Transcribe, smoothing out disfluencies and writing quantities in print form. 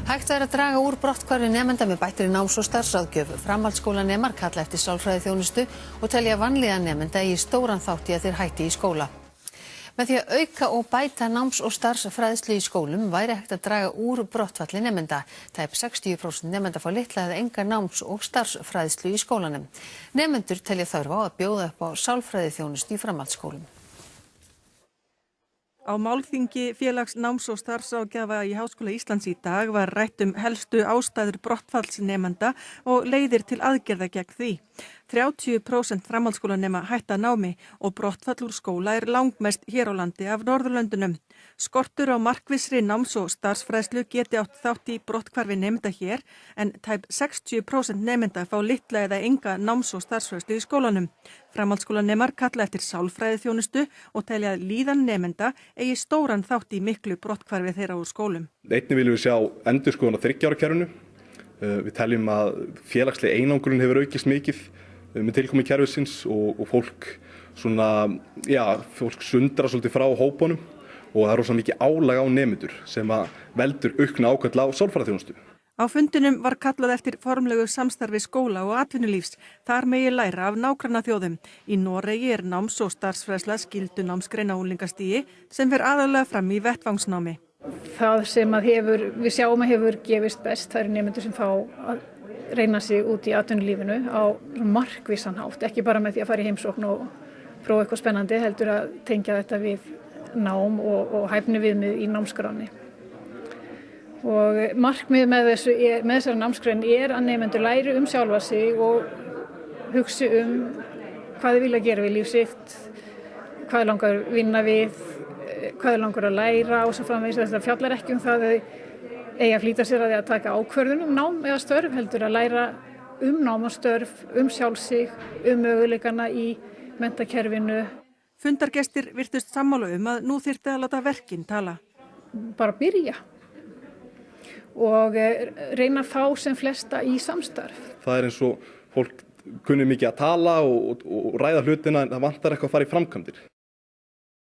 Hægt væri að draga úr brotthvarfi nemenda með bættri náms- og starfsráðgjöf. Framhaldsskólanemar kalla eftir sálfræðiþjónustu og telja vanlíðan nemenda í stóran þátt í að þeir hætti í skóla. Með því að auka og bæta náms- og starfsfræðslu í skólum væri hægt að draga úr brottfalli nemenda. Tæp 60% nemenda fá litla eða enga náms- og starfsfræðslu í skólanum. Nemendur telja þörf á að bjóða upp á sálfræðiþjónustu í framhaldsskólum. Á málþingi félags náms- og starfsráðgjafa í Háskóla Íslands í dag var rætt helstu ástæður brottfalls nemenda og leiðir til aðgerða gegn því. 30% framhaldsskólanema hætta námi og brottfall úr skóla langmest hér á landi af Norðurlöndunum. Skortur á markvissri náms- og starfsfræðslu geti átt þátt í brotthvarfi nemenda hér en tæp 60% nemenda fá litla eða enga náms- og starfsfræðslu í skólanum. Framhaldsskólanemar kalla eftir sálfræðiþjónustu og telja að líðan nemenda eigi stóran þátt í miklu brotthvarfi þeirra úr skólum. Einnig viljum við sjá endurskoðun á 30 ára kerfinu. Við teljum að félagsleg einangrun hefur aukist mikið með tilkomu kerfisins og fólk sundrar svolítið frá hópunum og það er rosa mikið álag á nemendur sem veldur aukna ákall á sálfræðiþjónustu. Á fundinum var kallað eftir formlegu samstarfi skóla og atvinnulífs. Þar megi læra af nágrannaþjóðum. Í Noregi náms- og starfsfræðsla skyldu námsgrein á unglingastigi sem fer aðallega fram í vettvangsnámi. Það sem við sjáum að hefur gefist best, það eru nemendur sem fá að reyna sig út í atvinnulífinu á markvissan hátt, ekki bara með því að fara í heimsókn og prófa eitthvað spennandi, heldur að tengja þetta við nám og hæfniviðmið í námskránni. Og markmið með þessari námsgrein að nemendur læri sjálfa sig og hugsi hvað þau vilja gera við líf sitt, hvað þau langar að vinna við, hvað þau langar að læra og svo framvegis. Þetta fjallar ekki það að eigi að flýta sér að því að taka ákvörðun nám eða störf, heldur að læra nám og störf, sjálf sig, möguleikana í menntakerfinu. Fundargestir virtust sammála að nú þyrfti að láta verkin tala. Bara byrja og reyna að fá sem flesta í samstarf. Það eins og fólk kunni mikið að tala og ræða hlutina en það vantar eitthvað að fara í framkvæmdir.